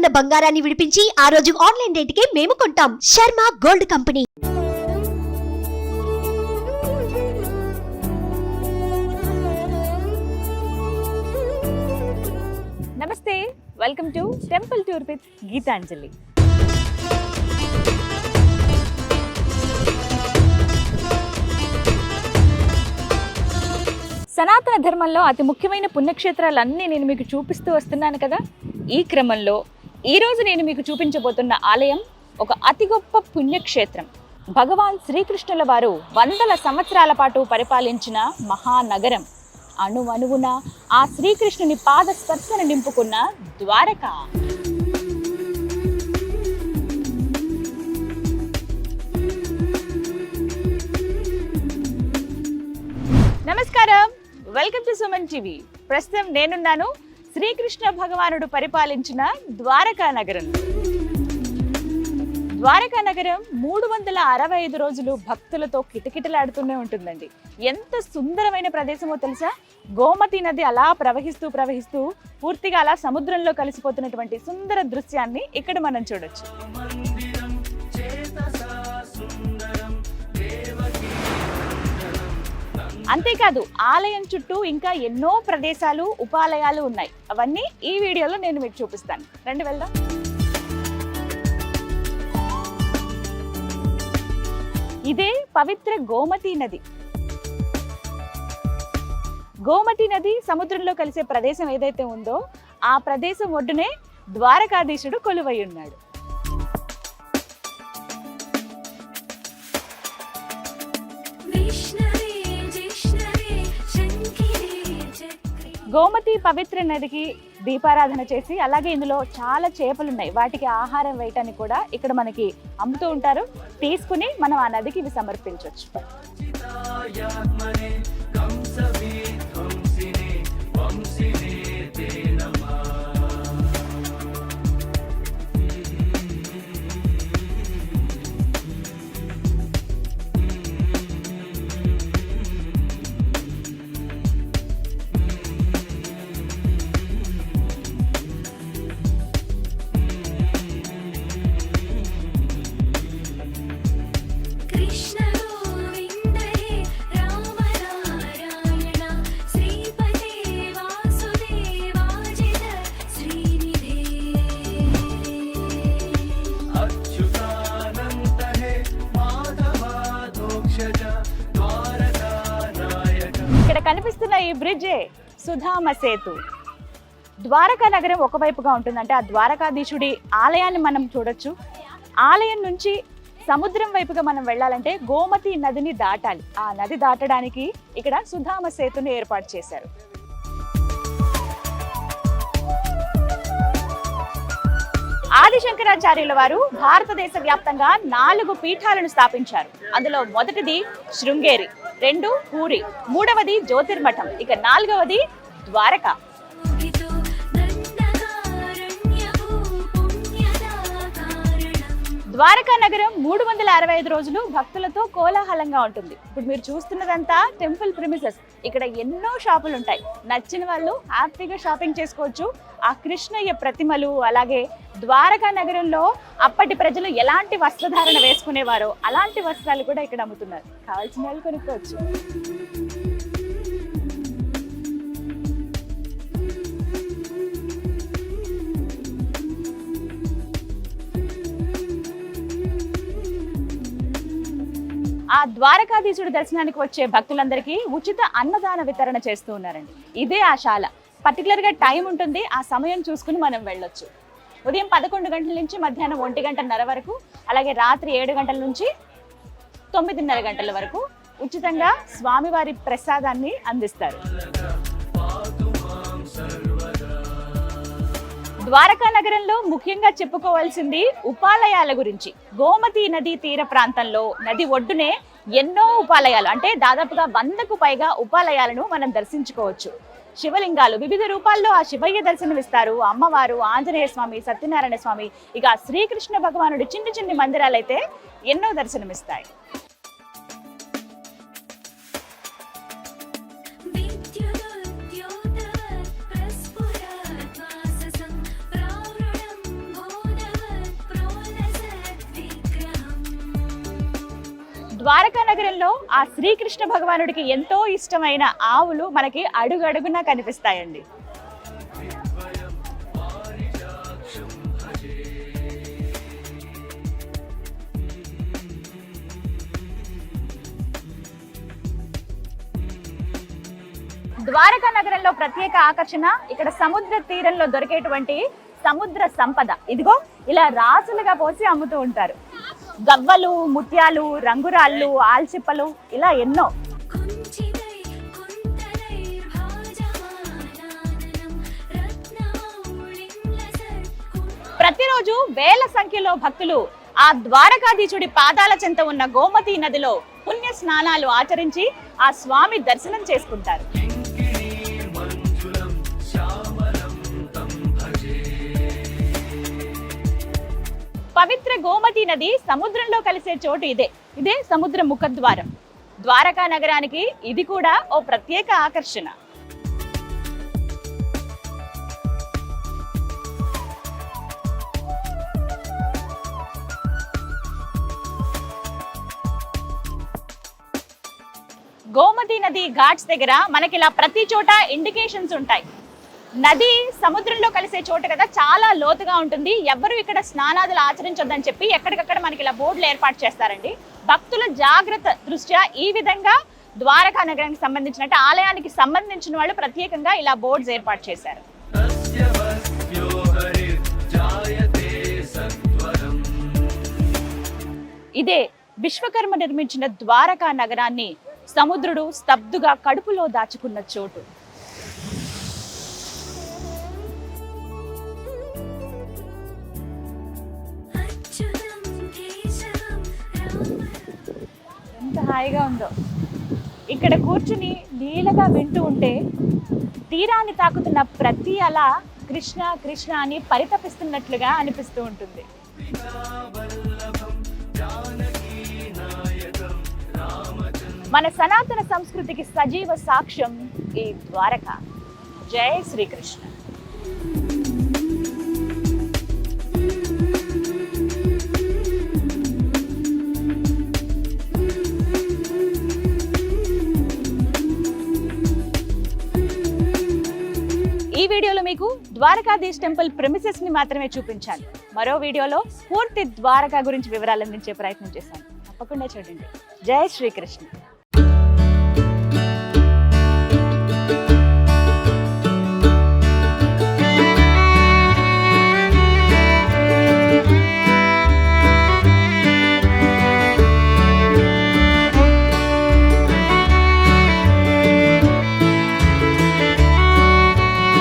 ఉన్న బంగారాన్ని విడిపించి ఆ రోజు ఆన్లైన్ రేటుకే మేము కొంటాం. Sharma gold company. నమస్తే, welcome to temple tour with Geetanjali. సనాతన ధర్మంలో అతి ముఖ్యమైన పుణ్యక్షేత్రాలన్నీ నేను మీకు చూపిస్తూ వస్తున్నాను కదా. ఈ క్రమంలో ఈరోజు నేను మీకు చూపించబోతున్న ఆలయం ఒక అతి గొప్ప పుణ్యక్షేత్రం. భగవాన్ శ్రీకృష్ణుల వారు వందల సంవత్సరాల పాటు పరిపాలించిన మహానగరం. అణువణువున ఆ శ్రీకృష్ణుని పాద స్పర్శను నింపుకున్న ద్వారక. నమస్కారం, వెల్కమ్ టు సుమన్ టీవీ. ప్రస్తుతం నేనున్నాను శ్రీకృష్ణ భగవానుడు పరిపాలించిన ద్వారకా నగరం. ద్వారకా నగరం 365 రోజులు భక్తులతో కిటకిటలాడుతూనే ఉంటుందండి. ఎంత సుందరమైన ప్రదేశమో తెలుసా? గోమతి నది అలా ప్రవహిస్తూ పూర్తిగా అలా సముద్రంలో కలిసిపోతున్నటువంటి సుందర దృశ్యాన్ని ఇక్కడ మనం చూడొచ్చు. అంతేకాదు, ఆలయం చుట్టూ ఇంకా ఎన్నో ప్రదేశాలు, ఉపాలయాలు ఉన్నాయి. అవన్నీ ఈ వీడియోలో నేను మీకు చూపిస్తాను. రండి వెళ్దాం. ఇదే పవిత్ర గోమతి నది. గోమతి నది సముద్రంలో కలిసే ప్రదేశం ఏదైతే ఉందో ఆ ప్రదేశం ఒడ్డునే ద్వారకాధీశుడు కొలువై ఉన్నాడు. గోమతి పవిత్ర నదికి దీపారాధన చేసి, అలాగే ఇందులో చాలా చేపలు ఉన్నాయి. వాటికి ఆహారం వేయటానికి కూడా ఇక్కడ మనకి అమ్ముతూ ఉంటారు. తీసుకుని మనం ఆ నదికి ఇవి సమర్పించవచ్చు. కనిపిస్తున్న ఈ బ్రిడ్జే సుధామ సేతు. ద్వారకా నగరం ఒకవైపుగా ఉంటుందంటే ఆ ద్వారకాధీశుడి ఆలయాన్ని మనం చూడొచ్చు. ఆలయం నుంచి సముద్రం వైపుగా మనం వెళ్ళాలంటే గోమతి నదిని దాటాలి. ఆ నది దాటడానికి ఇక్కడ సుధామ సేతుని ఏర్పాటు చేశారు. ఆదిశంకరాచార్యుల వారు భారతదేశ వ్యాప్తంగా 4 పీఠాలను స్థాపించారు. అందులో మొదటిది శృంగేరి, 2 పూరి, 3వది జ్యోతిర్మఠం, ఇక 4వది ద్వారక. ద్వారకా నగరం 365 రోజులు భక్తులతో కోలాహలంగా ఉంటుంది. ఇప్పుడు మీరు చూస్తున్నదంతా టెంపుల్ ప్రిమిసెస్. ఇక్కడ ఎన్నో షాపులు ఉంటాయి. నచ్చిన వాళ్ళు హ్యాపీగా షాపింగ్ చేసుకోవచ్చు. ఆ కృష్ణయ్య ప్రతిమలు, అలాగే ద్వారకా నగరంలో అప్పటి ప్రజలు ఎలాంటి వస్త్రధారణ వేసుకునేవారో అలాంటి వస్త్రాలు కూడా ఇక్కడ అమ్ముతున్నారు. కావాల్సిన వాళ్ళు కొనుక్కోవచ్చు. ఆ ద్వారకాధీశుడి దర్శనానికి వచ్చే భక్తులందరికీ ఉచిత అన్నదాన వితరణ చేస్తూ ఉన్నారండి. ఇదే ఆ శాల. పర్టికులర్గా టైం ఉంటుంది, ఆ సమయం చూసుకుని మనం వెళ్ళొచ్చు. ఉదయం 11 గంటల నుంచి మధ్యాహ్నం 1:30 వరకు, అలాగే రాత్రి 7 గంటల నుంచి 9:30 గంటల వరకు ఉచితంగా స్వామివారి ప్రసాదాన్ని అందిస్తారు. ద్వారకా నగరంలో ముఖ్యంగా చెప్పుకోవాల్సింది ఉపాలయాల గురించి. గోమతి నది తీర ప్రాంతంలో నది ఒడ్డునే ఎన్నో ఉపాలయాలు, అంటే దాదాపుగా 100కు పైగా ఉపాలయాలను మనం దర్శించుకోవచ్చు. శివలింగాలు వివిధ రూపాల్లో ఆ శివయ్య దర్శనమిస్తారు. అమ్మవారు, ఆంజనేయ స్వామి, సత్యనారాయణ స్వామి, ఇక శ్రీకృష్ణ భగవానుడి చిన్ని మందిరాలైతే ఎన్నో దర్శనమిస్తాయి. ద్వారకా నగరంలో ఆ శ్రీకృష్ణ భగవానుడికి ఎంతో ఇష్టమైన ఆవులు మనకి అడుగడుగునా కనిపిస్తాయండి. ద్వారకా నగరంలో ప్రత్యేక ఆకర్షణ ఇక్కడ సముద్ర తీరంలో దొరికేటువంటి సముద్ర సంపద. ఇదిగో ఇలా రాసులుగా పోసి అమ్ముతూ ఉంటారు. గవ్వలు, ముత్యాలు, రంగురాళ్ళు, ఆల్చిప్పలు ఇలా ఎన్నో. ప్రతిరోజు వేల సంఖ్యలో భక్తులు ఆ ద్వారకాధీశుడి పాదాల చెంత ఉన్న గోమతీ నదిలో పుణ్య స్నానాలు ఆచరించి ఆ స్వామి దర్శనం చేసుకుంటారు. పవిత్ర గోమతీ నది సముద్రంలో కలిసే చోటు ఇదే సముద్ర ముఖద్వారం. ద్వారకా నగరానికి ఇది కూడా ఓ ప్రత్యేక ఆకర్షణ. గోమతీ నది ఘాట్స్ దగ్గర మనకి ఇలా ప్రతి చోట ఇండికేషన్స్ ఉంటాయి. నది సముద్రంలో కలిసే చోట కదా, చాలా లోతుగా ఉంటుంది. ఎవ్వరు ఇక్కడ స్నానాదులు ఆచరించొద్దని చెప్పి ఎక్కడికక్కడ మనకి ఇలా బోర్డులు ఏర్పాటు చేస్తారండి. భక్తుల జాగ్రత్త దృష్ట్యా ఈ విధంగా ద్వారకా నగరానికి సంబంధించిన ఆలయానికి సంబంధించిన వాళ్ళు ప్రత్యేకంగా ఇలా బోర్డ్స్ ఏర్పాటు చేశారు. ఇదే విశ్వకర్మ నిర్మించిన ద్వారకా నగరాన్ని సముద్రుడు స్తబ్దుగా కడుపులో దాచుకున్న చోటు. ఎంత హాయిగా ఉందో ఇక్కడ కూర్చుని నీళ్ళగా వింటూ ఉంటే తీరాన్ని తాకుతున్న ప్రతి అల కృష్ణ కృష్ణ అని పరితపిస్తున్నట్లుగా అనిపిస్తూ ఉంటుంది. మన సనాతన సంస్కృతికి సజీవ సాక్ష్యం ఈ ద్వారక. జై శ్రీకృష్ణ. ఈ వీడియోలో మీకు ద్వారకాధీశ్ టెంపుల్ ప్రెమిసెస్ ని మాత్రమే చూపించాను. మరో వీడియోలో పూర్తి ద్వారకా గురించి వివరాలు అందించే ప్రయత్నం చేశాను. తప్పకుండా చూడండి. జై శ్రీకృష్ణ.